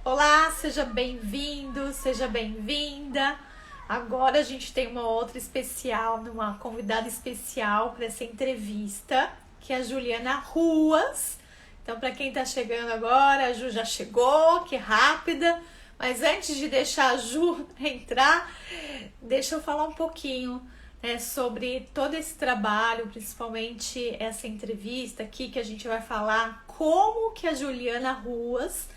Olá, seja bem-vindo, seja bem-vinda. Agora a gente tem uma outra especial, uma convidada especial para essa entrevista, que é a Juliana Ruas. Então, para quem está chegando agora, a Ju já chegou, que rápida. Mas antes de deixar a Ju entrar, deixa eu falar um pouquinho, né, sobre todo esse trabalho, principalmente essa entrevista aqui que a gente vai falar como que a Juliana Ruas,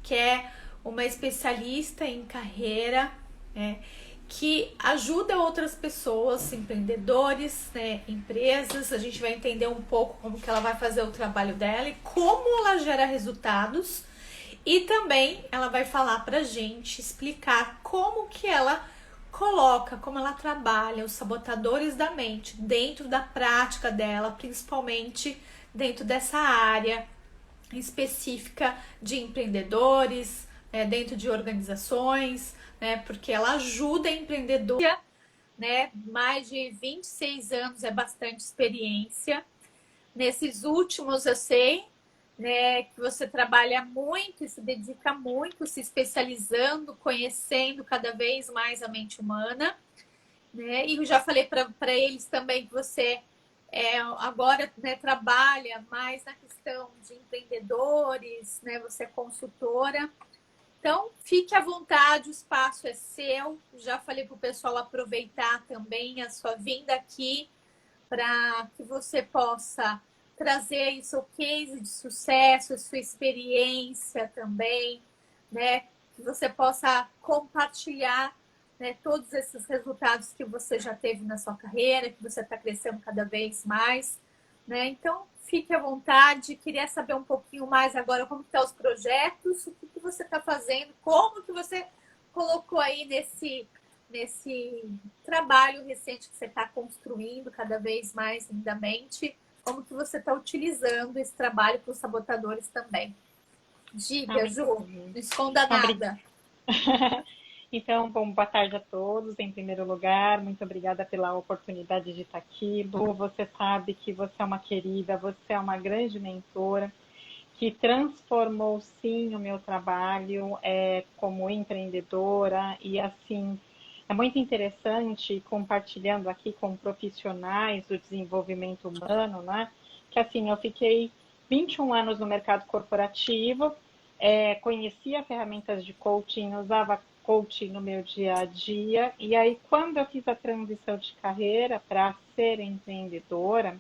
que é uma especialista em carreira, né, que ajuda outras pessoas, empreendedores, né, empresas. A gente vai entender um pouco como que ela vai fazer o trabalho dela e como ela gera resultados. E também ela vai falar pra gente, explicar como que ela coloca, como ela trabalha os sabotadores da mente dentro da prática dela, principalmente dentro dessa área específica de empreendedores, né, dentro de organizações, né, porque ela ajuda empreendedores, né, mais de 26 anos é bastante experiência. Nesses últimos, eu sei, né, que você trabalha muito e se dedica muito, se especializando, conhecendo cada vez mais a mente humana, né? E eu já falei para eles também que você agora, né, trabalha mais na questão de empreendedores, né? Você é consultora. Então, fique à vontade, o espaço é seu. Já falei para o pessoal aproveitar também a sua vinda aqui para que você possa trazer aí seu case de sucesso, a sua experiência também, né? Que você possa compartilhar, né, todos esses resultados que você já teve na sua carreira, que você está crescendo cada vez mais, né? Então, fique à vontade. Queria saber um pouquinho mais agora como estão os projetos, o que você está fazendo, como que você colocou aí nesse trabalho recente que você está construindo cada vez mais lindamente, como que você está utilizando esse trabalho para os sabotadores também. Ah, Diga, muito Ju, não bem. esconda Obri- nada. Então, bom, boa tarde a todos. Em primeiro lugar, muito obrigada pela oportunidade de estar aqui. Lu, você sabe que você é uma querida, você é uma grande mentora que transformou sim o meu trabalho como empreendedora e assim é muito interessante compartilhando aqui com profissionais do desenvolvimento humano, né? Que assim eu fiquei 21 anos no mercado corporativo, conhecia ferramentas de coaching, usava coaching no meu dia a dia e aí quando eu fiz a transição de carreira para ser empreendedora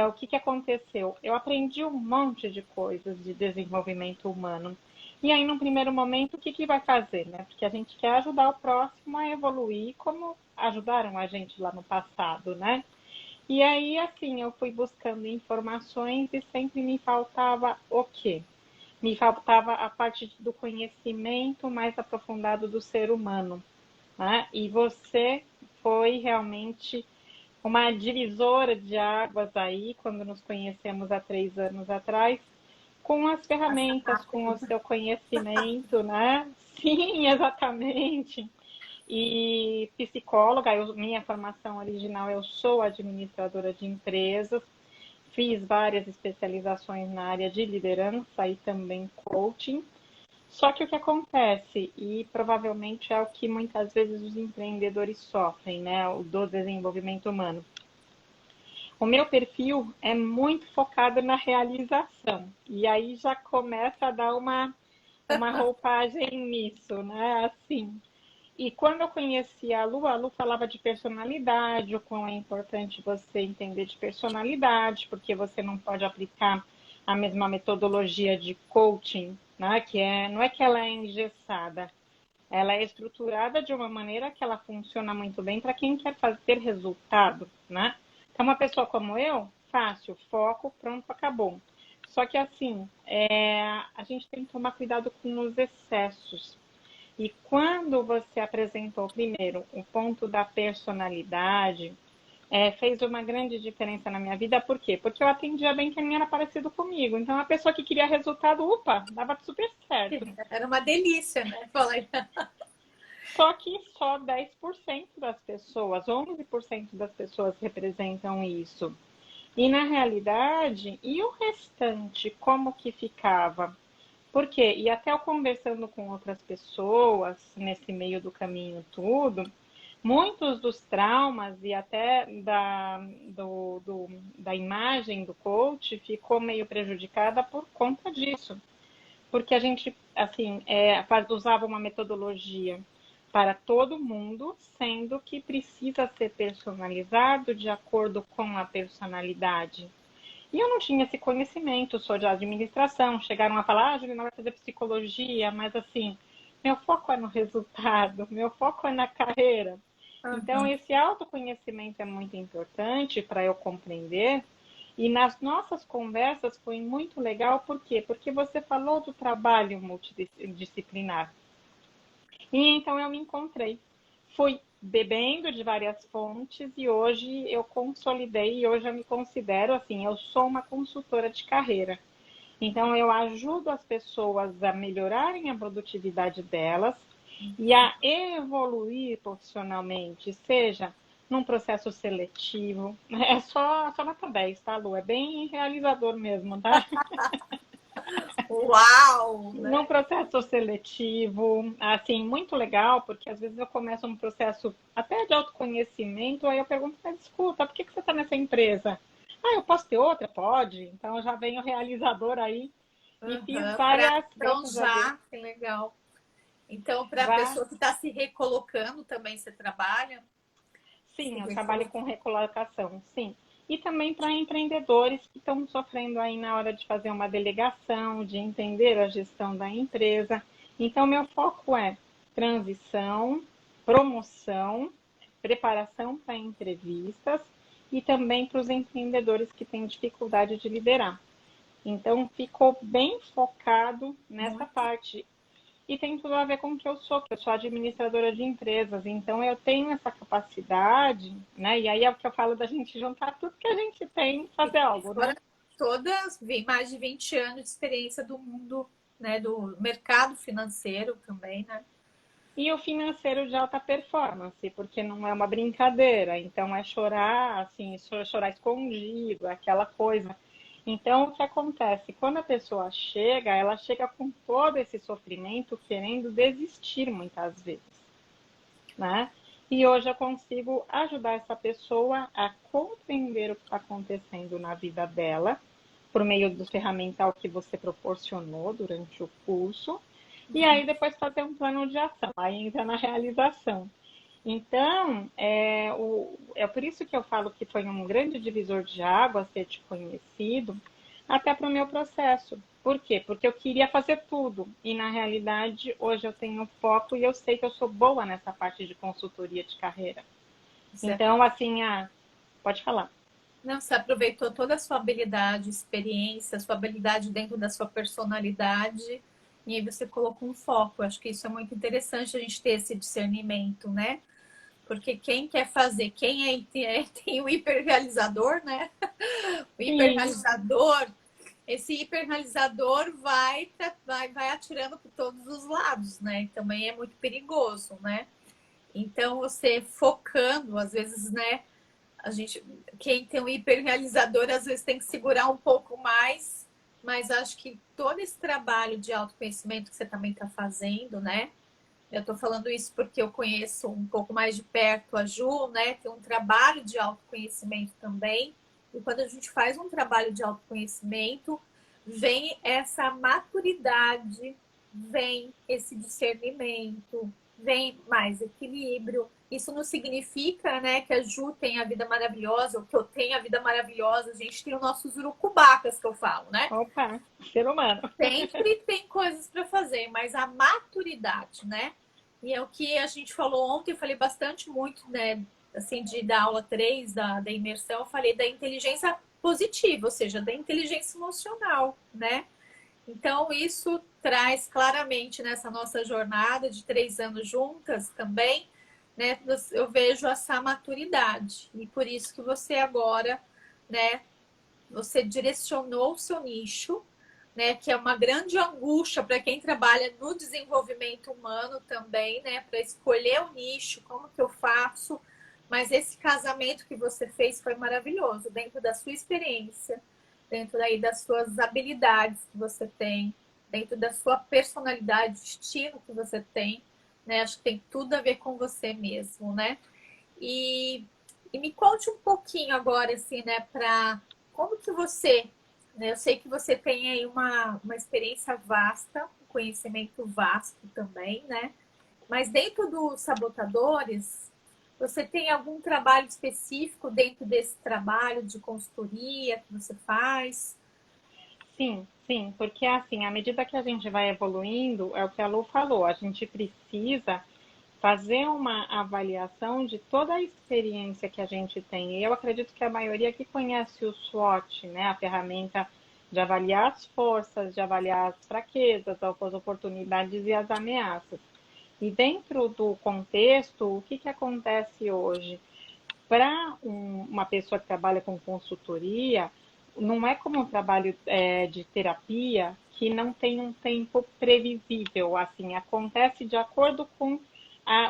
o que que aconteceu? Eu aprendi um monte de coisas de desenvolvimento humano. E aí, num primeiro momento, o que que vai fazer, né? Porque a gente quer ajudar o próximo a evoluir como ajudaram a gente lá no passado, né? E aí, assim, eu fui buscando informações e sempre me faltava o quê? Me faltava a parte do conhecimento mais aprofundado do ser humano, né? E você foi realmente uma divisora de águas aí, quando nos conhecemos há 3 anos atrás, com as Passa ferramentas, com o rápido. seu conhecimento, né? Sim, exatamente. E psicóloga, minha formação original, eu sou administradora de empresas, fiz várias especializações na área de liderança e também coaching. Só que o que acontece, e provavelmente é o que muitas vezes os empreendedores sofrem, né, o do desenvolvimento humano, o meu perfil é muito focado na realização. E aí já começa a dar uma roupagem nisso, né? Assim. E quando eu conheci a Lu falava de personalidade, o quão é importante você entender de personalidade, porque você não pode aplicar a mesma metodologia de coaching, né? Não é que ela é engessada, ela é estruturada de uma maneira que ela funciona muito bem para quem quer ter resultado, né? Então, uma pessoa como eu, fácil, foco, pronto, acabou. Só que assim, a gente tem que tomar cuidado com os excessos. E quando você apresentou primeiro o ponto da personalidade, fez uma grande diferença na minha vida. Por quê? Porque eu atendia bem quem era parecido comigo. Então, a pessoa que queria resultado, opa, dava super certo. Era uma delícia, né? Falei. Só que só 10% das pessoas, 11% das pessoas representam isso. E na realidade, e o restante, como que ficava? Por quê? E até eu conversando com outras pessoas nesse meio do caminho tudo, muitos dos traumas e até da imagem do coach ficou meio prejudicada por conta disso. Porque a gente, assim, usava uma metodologia para todo mundo, sendo que precisa ser personalizado de acordo com a personalidade. E eu não tinha esse conhecimento, sou de administração. Chegaram a falar, Juliana vai fazer psicologia, mas assim, meu foco é no resultado, meu foco é na carreira. Então, Uhum. esse autoconhecimento é muito importante para eu compreender. E nas nossas conversas foi muito legal, por quê? Porque você falou do trabalho multidisciplinar. E então eu me encontrei. Fui bebendo de várias fontes e hoje eu consolidei e hoje eu me considero assim, eu sou uma consultora de carreira. Então eu ajudo as pessoas a melhorarem a produtividade delas e a evoluir profissionalmente, seja num processo seletivo. É só nota 10, tá, Lu? É bem realizador mesmo, tá? Uau, Num né? processo seletivo, assim, muito legal, porque às vezes eu começo um processo até de autoconhecimento, aí eu pergunto, mas escuta, por que você está nessa empresa? Ah, eu posso ter outra? Pode. Então eu já venho realizador aí e fiz Uhum. várias, Então graças a Deus, já, que legal. Então, para a já. pessoa que está se recolocando também, você trabalha? Se Sim, eu trabalho recoloca. com recolocação, sim. E também para empreendedores que estão sofrendo aí na hora de fazer uma delegação, de entender a gestão da empresa. Então, meu foco é transição, promoção, preparação para entrevistas e também para os empreendedores que têm dificuldade de liderar. Então, ficou bem focado nessa Muito. parte e tem tudo a ver com o que eu sou administradora de empresas, então eu tenho essa capacidade, né? E aí é o que eu falo da gente juntar tudo que a gente tem e fazer E algo, fora né? todas, mais de 20 anos de experiência do mundo, né? Do mercado financeiro também, né? E o financeiro de alta performance, porque não é uma brincadeira, então é chorar, assim, chorar escondido, aquela coisa. Então, o que acontece? Quando a pessoa chega, ela chega com todo esse sofrimento, querendo desistir muitas vezes, né? E hoje eu consigo ajudar essa pessoa a compreender o que está acontecendo na vida dela, por meio do ferramental que você proporcionou durante o curso, e aí depois fazer um plano de ação, aí entra na realização. Então, é por isso que eu falo que foi um grande divisor de águas ter te conhecido, até para o meu processo. Por quê? Porque eu queria fazer tudo. E, na realidade, hoje eu tenho foco e eu sei que eu sou boa nessa parte de consultoria de carreira. Você, Então, assim, pode falar. não, você aproveitou toda a sua habilidade, experiência, sua habilidade dentro da sua personalidade, e aí você colocou um foco. Eu acho que isso é muito interessante a gente ter esse discernimento, né? Porque quem quer fazer, tem o hiperrealizador, né? O Isso. hiperrealizador, esse hiperrealizador vai atirando por todos os lados, né? E também é muito perigoso, né? Então, você focando, às vezes, né? A gente, quem tem um hiperrealizador, às vezes tem que segurar um pouco mais, mas acho que todo esse trabalho de autoconhecimento que você também está fazendo, né? Eu estou falando isso porque eu conheço um pouco mais de perto a Ju, né? Tem um trabalho de autoconhecimento também. E quando a gente faz um trabalho de autoconhecimento, vem essa maturidade, vem esse discernimento, vem mais equilíbrio. Isso não significa, né, que a Ju tem a vida maravilhosa ou que eu tenho a vida maravilhosa. A gente tem os nossos urucubacas que eu falo, né? Opa, ser humano. Sempre tem coisas para fazer, mas a maturidade, né? E é o que a gente falou ontem, eu falei bastante muito, né? Assim, da aula 3 da imersão, eu falei da inteligência positiva, ou seja, da inteligência emocional, né? Então, isso traz claramente nessa nossa jornada de 3 anos juntas também, né? Eu vejo essa maturidade. E por isso que você agora, né? Você direcionou o seu nicho, né, que é uma grande angústia para quem trabalha no desenvolvimento humano também, né, para escolher o nicho, como que eu faço. Mas esse casamento que você fez foi maravilhoso, dentro da sua experiência, dentro daí das suas habilidades que você tem, dentro da sua personalidade, estilo que você tem, né? Acho que tem tudo a ver com você mesmo, né? E me conte um pouquinho agora, assim, né, como que você, né? Eu sei que você tem aí uma experiência vasta, um conhecimento vasto também, né? Mas dentro dos sabotadores, você tem algum trabalho específico dentro desse trabalho de consultoria que você faz? Sim, sim, porque assim, à medida que a gente vai evoluindo, é o que a Lu falou, a gente precisa fazer uma avaliação de toda a experiência que a gente tem. E eu acredito que a maioria que conhece o SWOT, né, a ferramenta de avaliar as forças, de avaliar as fraquezas, as oportunidades e as ameaças. E dentro do contexto, o que, que acontece hoje? Para uma pessoa que trabalha com consultoria, não é como um trabalho de terapia que não tem um tempo previsível, assim, acontece de acordo com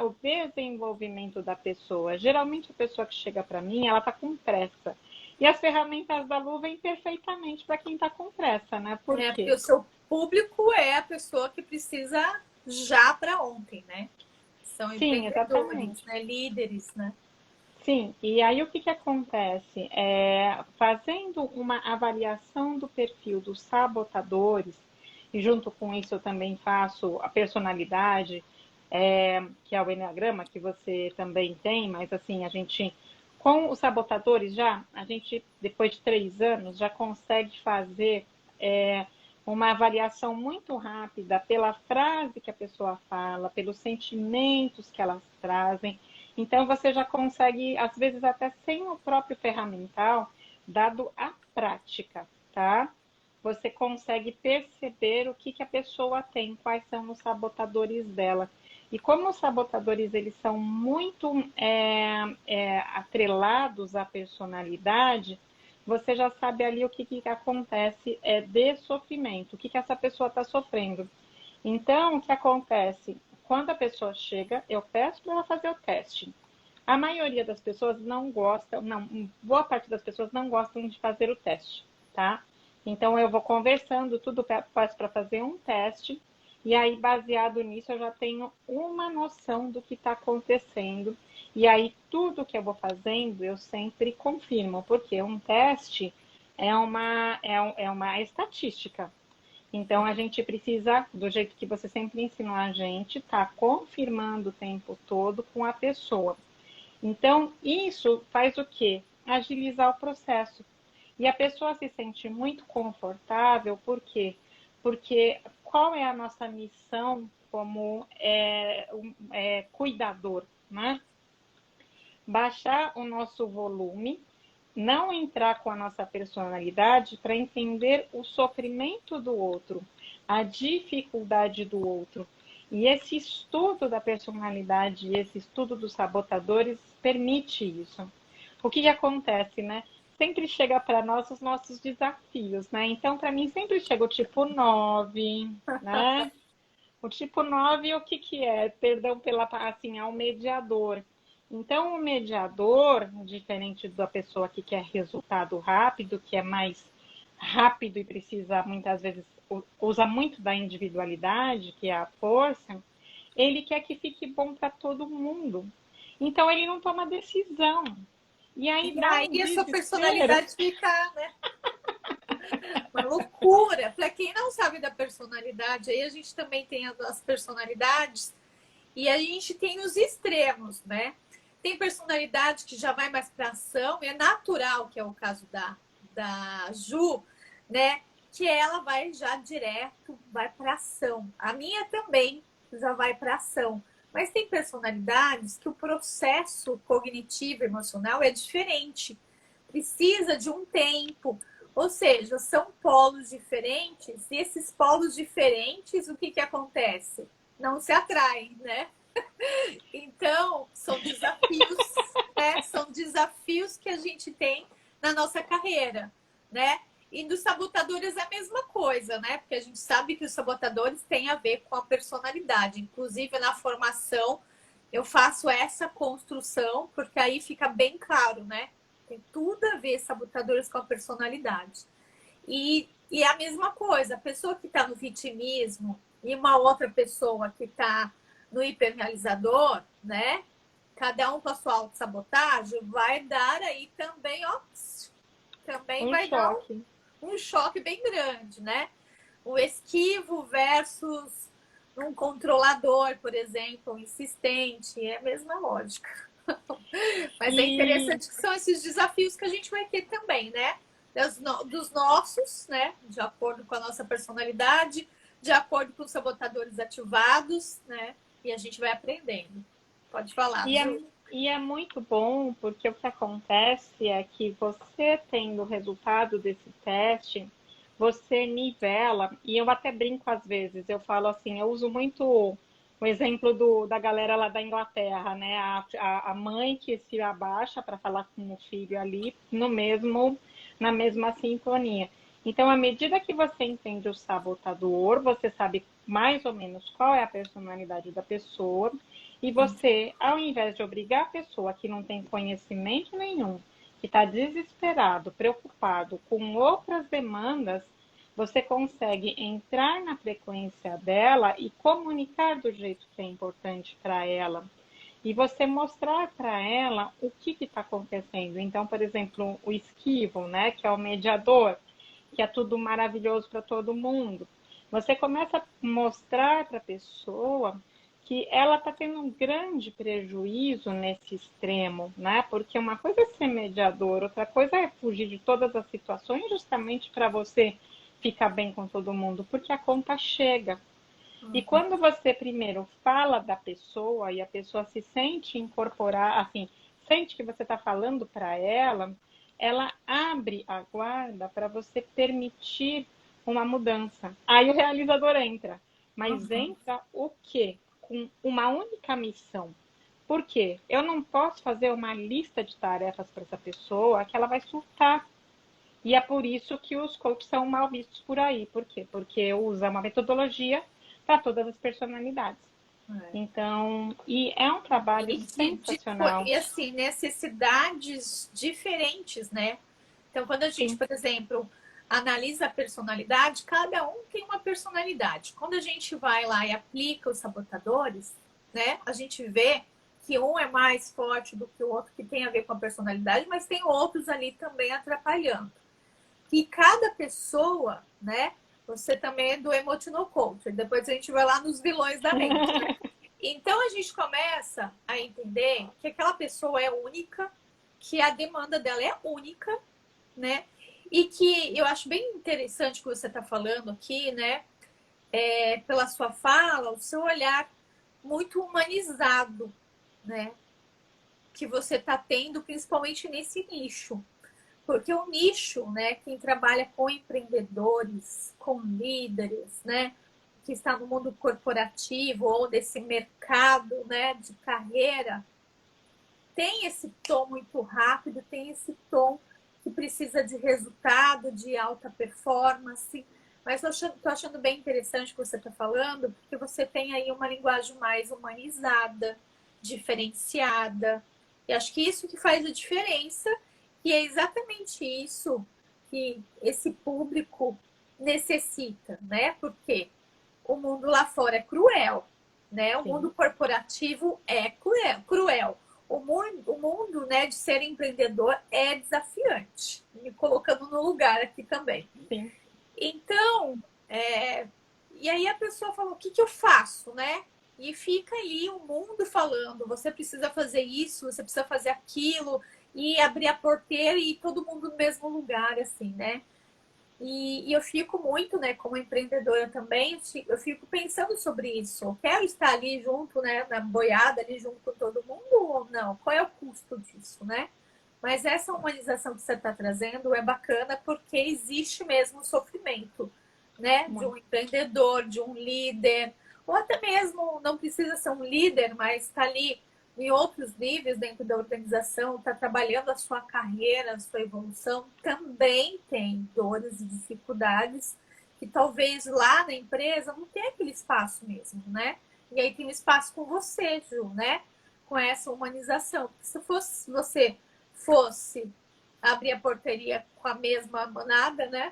o desenvolvimento da pessoa. Geralmente a pessoa que chega para mim, ela está com pressa. E as ferramentas da Lu vêm perfeitamente para quem está com pressa, né? Por É, porque quê? o seu público é a pessoa que precisa já para ontem, né? São Sim, empreendedores, exatamente. né? Líderes, né? Sim, e aí o que, que acontece? Fazendo uma avaliação do perfil dos sabotadores, e junto com isso eu também faço a personalidade, que é o Enneagrama, que você também tem, mas assim, a gente, com os sabotadores já, a gente, depois de 3 anos, já consegue fazer uma avaliação muito rápida pela frase que a pessoa fala, pelos sentimentos que elas trazem. Então, você já consegue, às vezes, até sem o próprio ferramental, dado a prática, tá? Você consegue perceber o que, que a pessoa tem, quais são os sabotadores dela. E como os sabotadores eles são muito atrelados à personalidade, você já sabe ali o que, que acontece de sofrimento, o que, que essa pessoa está sofrendo. Então, o que acontece? Quando a pessoa chega, eu peço para ela fazer o teste. A maioria das pessoas não gosta, não, boa parte das pessoas não gostam de fazer o teste, tá? Então eu vou conversando, tudo peço para fazer um teste, e aí baseado nisso eu já tenho uma noção do que está acontecendo. E aí tudo que eu vou fazendo eu sempre confirmo, porque um teste é uma estatística. Então, a gente precisa, do jeito que você sempre ensinou a gente, estar confirmando o tempo todo com a pessoa. Então, isso faz o quê? Agilizar o processo. E a pessoa se sente muito confortável, por quê? Porque qual é a nossa missão como cuidador, né? Baixar o nosso volume, não entrar com a nossa personalidade para entender o sofrimento do outro, a dificuldade do outro. E esse estudo da personalidade, esse estudo dos sabotadores permite isso. O que, que acontece, né? Sempre chega para nós os nossos desafios, né? Então, para mim, sempre chega o tipo 9, né? O tipo 9, o que, que é? Perdão pela assim, é o mediador. Então, o mediador, diferente da pessoa que quer resultado rápido, que é mais rápido e precisa, muitas vezes, usa muito da individualidade, que é a força, ele quer que fique bom para todo mundo. Então, ele não toma decisão. E aí E dá aí um a sua desespero. personalidade fica, né? Uma loucura. Para quem não sabe da personalidade, aí a gente também tem as personalidades e a gente tem os extremos, né? Tem personalidade que já vai mais para ação, e é natural, que é o caso da Ju, né? Que ela vai já direto, vai para ação. A minha também já vai para ação. Mas tem personalidades que o processo cognitivo emocional é diferente. Precisa de um tempo. Ou seja, são polos diferentes, e esses polos diferentes, o que, que acontece? Não se atraem, né? Então, são desafios, né? São desafios que a gente tem na nossa carreira, né? E dos sabotadores é a mesma coisa, né? Porque a gente sabe que os sabotadores têm a ver com a personalidade. Inclusive, na formação, eu faço essa construção, porque aí fica bem claro, né? Tem tudo a ver sabotadores com a personalidade. E E a mesma coisa, a pessoa que está no vitimismo e uma outra pessoa que está no hiperrealizador, né? Cada um com a sua autossabotagem, vai dar aí também, ó, também Um vai dar choque. um choque bem grande, né? O esquivo versus um controlador, por exemplo, um insistente, é a mesma lógica. Mas é E, interessante que são esses desafios que a gente vai ter também, né? Dos nossos, né? De acordo com a nossa personalidade, de acordo com os sabotadores ativados, né? E a gente vai aprendendo. Pode falar, e, é, Ju. e é muito bom, porque o que acontece é que você tendo o resultado desse teste, você nivela, e eu até brinco às vezes, eu falo assim, eu uso muito o exemplo da galera lá da Inglaterra, né? A mãe que se abaixa para falar com o filho ali na mesma sintonia. Então, à medida que você entende o sabotador, você sabe mais ou menos qual é a personalidade da pessoa, e você, ao invés de obrigar a pessoa que não tem conhecimento nenhum, que está desesperado, preocupado com outras demandas, você consegue entrar na frequência dela e comunicar do jeito que é importante para ela. E você mostrar para ela o que está acontecendo. Então, por exemplo, o esquivo, né, que é o mediador, que é tudo maravilhoso para todo mundo. Você começa a mostrar para a pessoa que ela está tendo um grande prejuízo nesse extremo, né? Porque uma coisa é ser mediador, outra coisa é fugir de todas as situações justamente para você ficar bem com todo mundo, porque a conta chega. E quando você primeiro fala da pessoa e a pessoa se sente incorporar, assim, sente que você está falando para ela abre a guarda para você permitir uma mudança. Aí o realizador entra, mas Uhum. entra o quê? Com uma única missão. Por quê? Eu não posso fazer uma lista de tarefas para essa pessoa que ela vai surtar. E é por isso que os coaches são mal vistos por aí. Por quê? Porque usa uma metodologia para todas as personalidades. É. Então, e é um trabalho sensacional. E assim, necessidades diferentes, né? Então, quando a gente, Sim, por exemplo, analisa a personalidade, cada um tem uma personalidade. Quando a gente vai lá e aplica os sabotadores, né? A gente vê que um é mais forte do que o outro, que tem a ver com a personalidade, mas tem outros ali também atrapalhando. E cada pessoa, né? Você também é do Emotional Coach. Depois a gente vai lá nos vilões da mente, né? Então a gente começa a entender que aquela pessoa é única, que a demanda dela é única, né? E que eu acho bem interessante o que você está falando aqui, né? Pela sua fala, o seu olhar muito humanizado, né? Que você está tendo, principalmente nesse nicho. Porque o nicho, né? Quem trabalha com empreendedores, com líderes, né? Que está no mundo corporativo ou desse mercado, né? De carreira, tem esse tom muito rápido, tem esse tom que precisa de resultado, de alta performance. Mas tô achando bem interessante o que você está falando, porque você tem aí uma linguagem mais humanizada, diferenciada. E acho que isso que faz a diferença, e é exatamente isso que esse público necessita, né? Porque o mundo lá fora é cruel, né? O mundo sim, corporativo é cruel. O mundo, né, de ser empreendedor é desafiante. Me colocando no lugar aqui também. sim. Então, e aí a pessoa fala, o que, que eu faço, né? E fica ali o mundo falando, você precisa fazer isso, você precisa fazer aquilo, e abrir a porteira e ir todo mundo no mesmo lugar, assim, né? E eu fico muito, né, como empreendedora também, eu fico pensando sobre isso. Eu quero estar ali junto, né, na boiada, ali junto com todo mundo ou não? Qual é o custo disso, né? Mas essa humanização que você está trazendo é bacana porque existe mesmo o sofrimento, né, de um Muito. empreendedor, de um líder, ou até mesmo não precisa ser um líder, mas está ali em outros níveis dentro da organização, está trabalhando a sua carreira, a sua evolução, também tem dores e dificuldades que talvez lá na empresa não tenha aquele espaço mesmo, né? E aí tem um espaço com você, Ju, né? Com essa humanização. Se você fosse abrir a porteria com a mesma manada, né?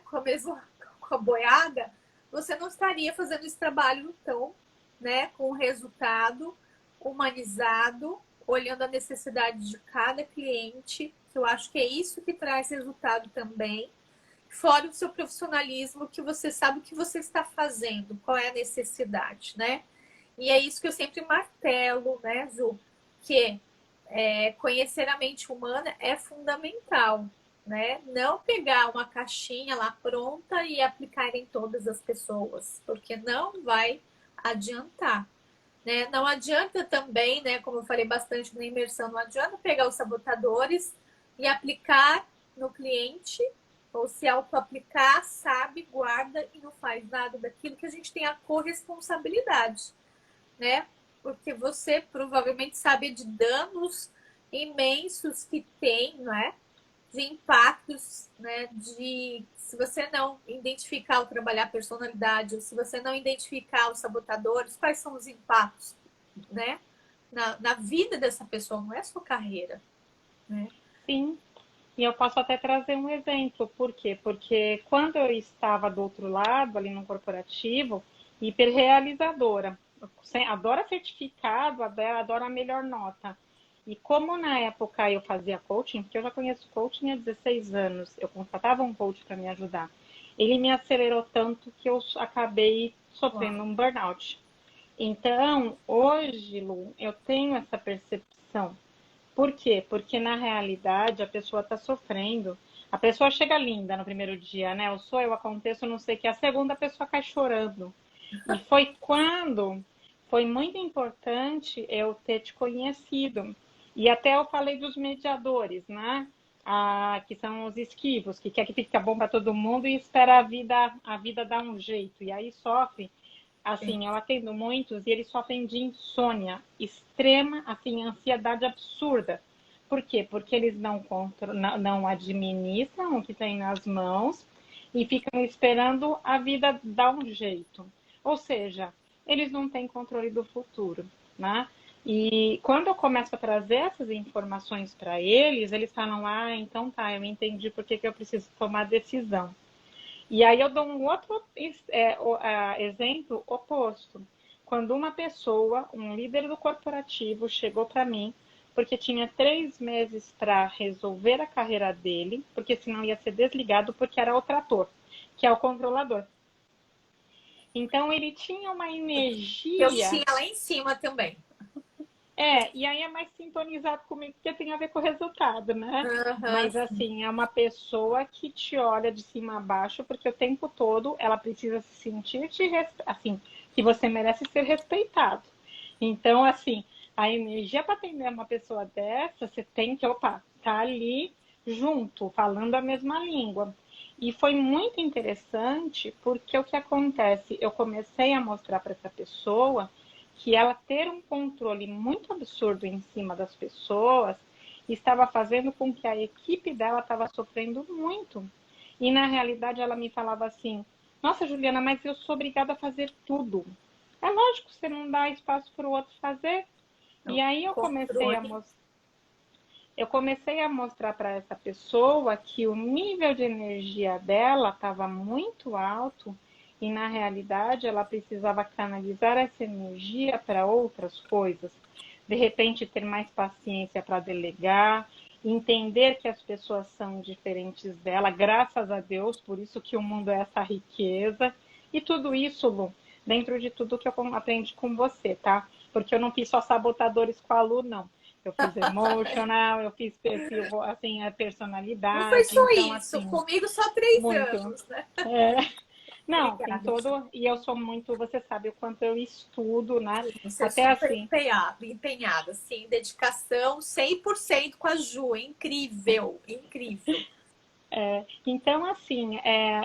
com a boiada, você não estaria fazendo esse trabalho tão, né, com resultado humanizado, olhando a necessidade de cada cliente, que eu acho que é isso que traz resultado também. Fora o seu profissionalismo, que você sabe o que você está fazendo, qual é a necessidade, né? E é isso que eu sempre martelo, né, Ju? Que conhecer a mente humana é fundamental, né? Não pegar uma caixinha lá pronta e aplicar em todas as pessoas, porque não vai adiantar, né? Não adianta também, né, como eu falei bastante na imersão, não adianta pegar os sabotadores e aplicar no cliente, ou se auto-aplicar, sabe, guarda e não faz nada daquilo, que a gente tem a corresponsabilidade, né? Porque você provavelmente sabe de danos imensos que tem, não é? De impactos, né? De se você não identificar ou trabalhar a personalidade, ou se você não identificar os sabotadores, quais são os impactos, né? Na vida dessa pessoa, não é sua carreira, né? Sim. E eu posso até trazer um exemplo. Por quê? Porque quando eu estava do outro lado, ali no corporativo, hiperrealizadora. Adoro certificado, adoro a melhor nota. E como na época eu fazia coaching, porque eu já conheço coaching há 16 anos, eu contratava um coach para me ajudar. Ele me acelerou tanto que eu acabei Uau. sofrendo um burnout. Então, hoje, Lu, eu tenho essa percepção. Por quê? Porque na realidade a pessoa está sofrendo. A pessoa chega linda no primeiro dia, né? Eu sou, eu aconteço, não sei o que. A segunda a pessoa cai chorando. E foi quando foi muito importante eu ter te conhecido. E até eu falei dos mediadores, né? Que são os esquivos, que quer que fique bom para todo mundo e espera a vida dar um jeito. E aí sofre. Assim, eu atendo muitos e eles sofrem de insônia extrema, assim, ansiedade absurda. Por quê? Porque eles não administram o que tem nas mãos e ficam esperando a vida dar um jeito. Ou seja, eles não têm controle do futuro, né? E quando eu começo a trazer essas informações para eles, eles falam: ah, então tá, eu entendi por que eu preciso tomar decisão. E aí eu dou um outro exemplo oposto. Quando uma pessoa, um líder do corporativo, chegou para mim, porque tinha 3 meses para resolver a carreira dele, porque senão ia ser desligado, porque era o trator, que é o controlador. Então ele tinha uma Eu energia. tinha lá em cima também. E aí é mais sintonizado comigo, porque tem a ver com o resultado, né? Uhum, Mas, sim. assim, é uma pessoa que te olha de cima a baixo, porque o tempo todo ela precisa se sentir, assim, que você merece ser respeitado. Então, assim, a energia para atender uma pessoa dessa, você tem que, tá ali junto, falando a mesma língua. E foi muito interessante, porque o que acontece? Eu comecei a mostrar para essa pessoa que ela ter um controle muito absurdo em cima das pessoas estava fazendo com que a equipe dela estava sofrendo muito. E na realidade ela me falava assim: nossa, Juliana, mas eu sou obrigada a fazer tudo. É lógico, você não dá espaço para o outro fazer. E Não, aí controle. eu comecei a mostrar para essa pessoa que o nível de energia dela estava muito alto e, na realidade, ela precisava canalizar essa energia para outras coisas. De repente, ter mais paciência para delegar, entender que as pessoas são diferentes dela, graças a Deus, por isso que o mundo é essa riqueza. E tudo isso, Lu, dentro de tudo que eu aprendi com você, tá? Porque eu não fiz só sabotadores com a Lu, não. Eu fiz emotional, eu fiz perfil, assim, a Não foi personalidade, só então, isso, assim, comigo só 3 anos, muito. né? É, não, tem Obrigada. todo. E eu sou muito, você sabe o quanto eu estudo, né? Você é Até super assim, empenhada, empenhada, assim, dedicação 100% com a Ju, incrível, incrível. então, assim,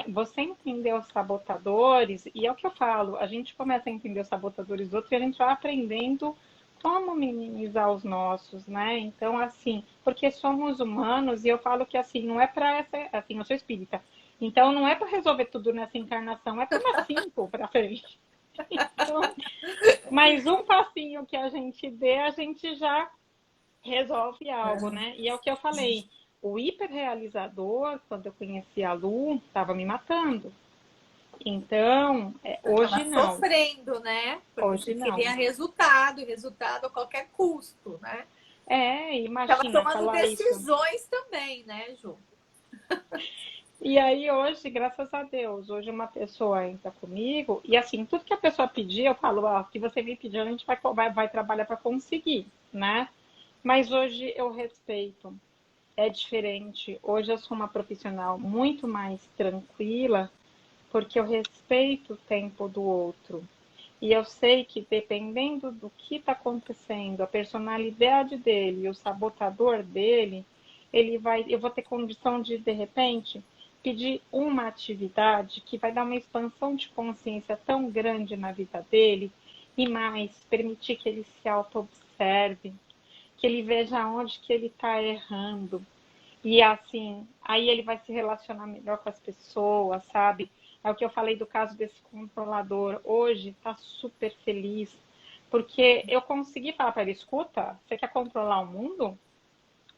você entender os sabotadores, e é o que eu falo, a gente começa a entender os sabotadores do outro e a gente vai aprendendo como minimizar os nossos, né? Então, assim, porque somos humanos e eu falo que, assim, não é para essa, assim, eu sou espírita, então não é para resolver tudo nessa encarnação, é para umas 5 para frente. Então, mais um passinho que a gente dê, a gente já resolve algo, né? E é o que eu falei. O hiperrealizador, quando eu conheci a Lu, estava me matando. Então, Tava hoje não. sofrendo, né? Porque Hoje você não. queria resultado, e resultado a qualquer custo, né? Tava Imagina tomando falar isso. decisões também, né, Ju? E aí hoje, graças a Deus, hoje uma pessoa entra comigo e assim, tudo que a pessoa pedir, eu falo, ó, o que você me pedir, a gente vai trabalhar para conseguir, né? Mas hoje eu respeito, é diferente. Hoje eu sou uma profissional muito mais tranquila, porque eu respeito o tempo do outro. E eu sei que dependendo do que está acontecendo, a personalidade dele, o sabotador dele, eu vou ter condição de repente, pedir uma atividade que vai dar uma expansão de consciência tão grande na vida dele e mais, permitir que ele se auto-observe, que ele veja onde que ele está errando, e assim, aí ele vai se relacionar melhor com as pessoas, sabe? É o que eu falei do caso desse controlador. Hoje está super feliz, porque eu consegui falar para ele, escuta, você quer controlar o mundo?